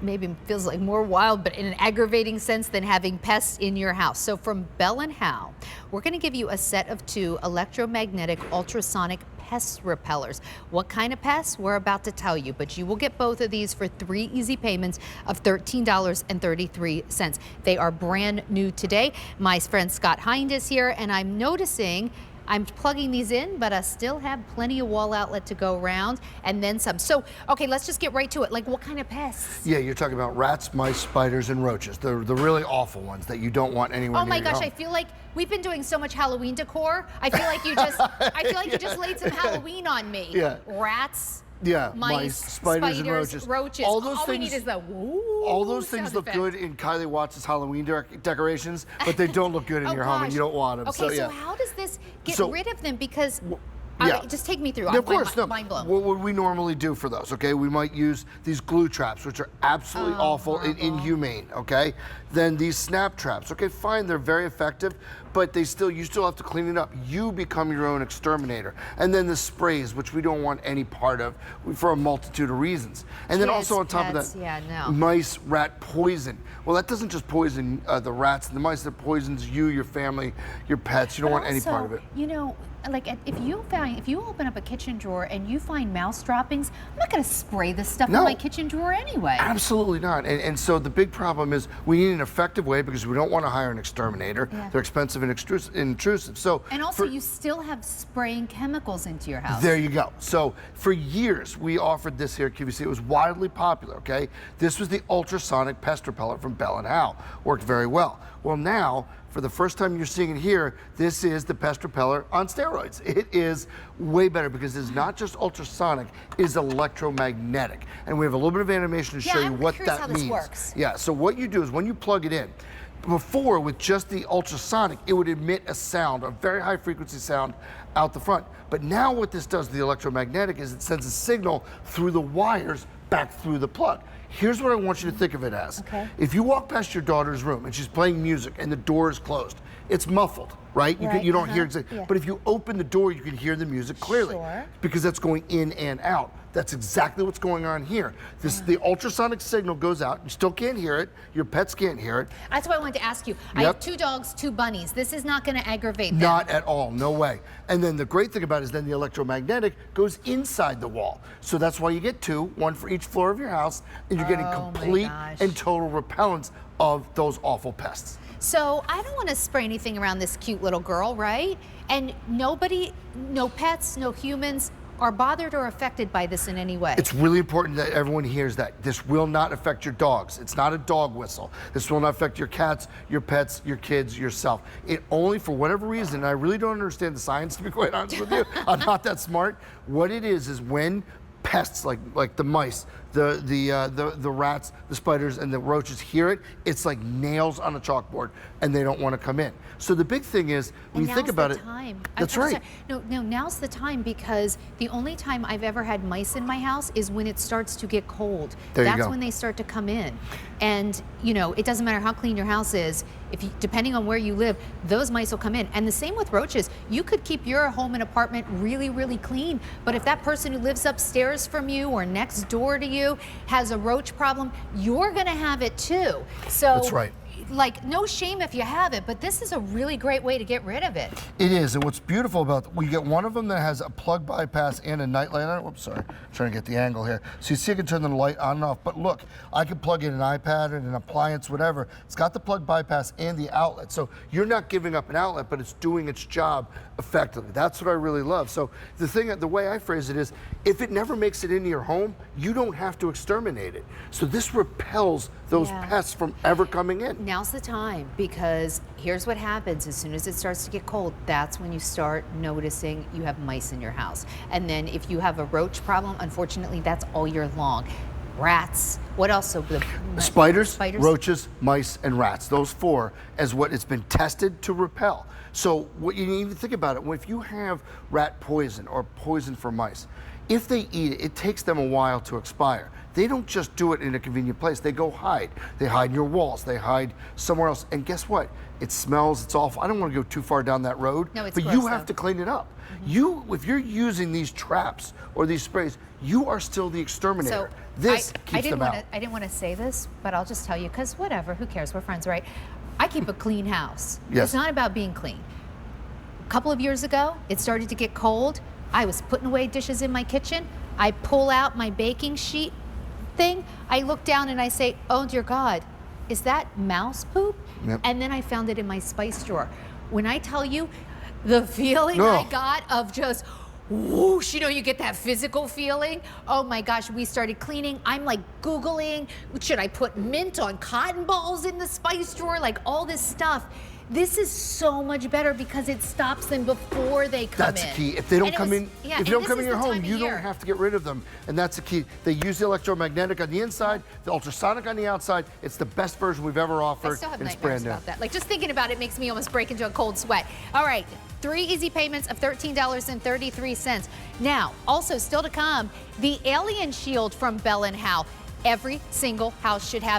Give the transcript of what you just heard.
maybe feels like more wild, but in an aggravating sense than having pests in your house. So from Bell and Howell, we're going to give you a set of 2 electromagnetic ultrasonic pest repellers. What kind of pests? We're about to tell you, but you will get both of these for 3 easy payments of $13.33. They are brand new today. My friend Scott Hind is here, and I'm noticing I'm plugging these in, but I still have plenty of wall outlet to go around, and then some. So, okay, let's just get right to it. Like, what kind of pests? Yeah, you're talking about rats, mice, spiders, and roaches. The really awful ones that you don't want anywhere near your home. Oh my gosh, I feel like we've been doing so much Halloween decor. I feel like you just laid some Halloween on me. Yeah. Rats. Yeah, mice, spiders, and roaches. All those things, we need is the woo. All those things look good in Kylie Watts' Halloween decorations, but they don't look good in your home, and you don't want them. Okay, so how does this get rid of them? Because just take me through. Yeah, of course, mind blown. What would we normally do for those? Okay, we might use these glue traps, which are absolutely awful and inhumane. Okay, then these snap traps. Okay, fine, they're very effective, but you still have to clean it up. You become your own exterminator. And then the sprays, which we don't want any part of for a multitude of reasons. And then also on top of that, mice, rat poison. Well, that doesn't just poison the rats and the mice, that poisons you, your family, your pets. You don't want any part of it. You know, like if you open up a kitchen drawer and you find mouse droppings, I'm not going to spray this stuff in my kitchen drawer anyway. Absolutely not. And so the big problem is we need an effective way, because we don't want to hire an exterminator. They're expensive and intrusive. So and also you still have spraying chemicals into your house. There you go. So for years we offered this here at QVC. It was widely popular. Okay, this was the ultrasonic pest repeller from Bell and Howell. Worked very well. Well, now, for the first time you're seeing it here, this is the pest repeller on steroids. It is way better because it's not just ultrasonic, it is electromagnetic. And we have a little bit of animation to show you what that means. This works. Yeah, so what you do is when you plug it in, before with just the ultrasonic, it would emit a sound, a very high frequency sound out the front. But now what this does, the electromagnetic, is it sends a signal through the wires back through the plug. Here's what I want you to think of it as. Okay. If you walk past your daughter's room and she's playing music and the door is closed, it's muffled, right? You don't hear exactly. But if you open the door, you can hear the music clearly because that's going in and out. That's exactly what's going on here. The ultrasonic signal goes out. You still can't hear it. Your pets can't hear it. That's what I wanted to ask you. I have 2 dogs, 2 bunnies. This is not going to aggravate them. Not at all. No way. And then the great thing about it is then the electromagnetic goes inside the wall. So that's why you get 2, 1 for each floor of your house, and you're getting complete and total repellents of those awful pests. So I don't want to spray anything around this cute little girl, right? And nobody, no pets, no humans, are bothered or affected by this in any way. It's really important that everyone hears that. This will not affect your dogs. It's not a dog whistle. This will not affect your cats, your pets, your kids, yourself. It only, for whatever reason, and I really don't understand the science, to be quite honest with you, I'm not that smart. What it is when pests like the mice, the rats, the spiders, and the roaches hear it, it's like nails on a chalkboard, and they don't want to come in. So the big thing is, when you think about it, that's right. No, now's the time, because the only time I've ever had mice in my house is when it starts to get cold. That's when they start to come in. And, you know, it doesn't matter how clean your house is, depending on where you live, those mice will come in. And the same with roaches. You could keep your home and apartment really, really clean, but if that person who lives upstairs from you or next door to you has a roach problem, you're gonna have it too. So that's right. Like, no shame if you have it, but this is a really great way to get rid of it. It is, and what's beautiful about it, we get one of them that has a plug bypass and a night light on it. Whoops, sorry, trying to get the angle here. So you see I can turn the light on and off, but look, I can plug in an iPad and an appliance, whatever. It's got the plug bypass and the outlet, so you're not giving up an outlet, but it's doing its job effectively. That's what I really love. So the way I phrase it is, if it never makes it into your home, you don't have to exterminate it. So this repels those pests from ever coming in. Now's the time, because here's what happens. As soon as it starts to get cold, that's when you start noticing you have mice in your house. And then if you have a roach problem, unfortunately, that's all year long. Rats, what else? So spiders, roaches, mice, and rats. Those 4 as what it's been tested to repel. So what you need to think about it, if you have rat poison or poison for mice, If they eat it, it takes them a while to expire. They don't just do it in a convenient place. They go hide. They hide in your walls. They hide somewhere else. And guess what? It smells. It's awful. I don't want to go too far down that road. No, it's but gross, you have though. to clean it up. If you're using these traps or these sprays, you are still the exterminator. This keeps them out. I didn't want to say this, but I'll just tell you, because whatever, who cares? We're friends, right? I keep a clean house. Yes. It's not about being clean. A couple of years ago, it started to get cold. I was putting away dishes in my kitchen. I pull out my baking sheet thing. I look down and I say, oh dear God, is that mouse poop? Yep. And then I found it in my spice drawer. When I tell you the feeling Oh. I got of just whoosh, you know, you get that physical feeling. Oh my gosh, we started cleaning. I'm like Googling, should I put mint on cotton balls in the spice drawer? Like all this stuff. This is so much better because it stops them before they come in. That's the key. If they don't come in, yeah, if you don't come in this your is the home, time of you year. don't have to get rid of them. And that's the key. They use the electromagnetic on the inside, the ultrasonic on the outside. It's the best version we've ever offered. I still have and it's nightmares brand new. about that. Like just thinking about it makes me almost break into a cold sweat. All right, 3 easy payments of $13.33. Now, also still to come, the Alien Shield from Bell and Howell. Every single house should have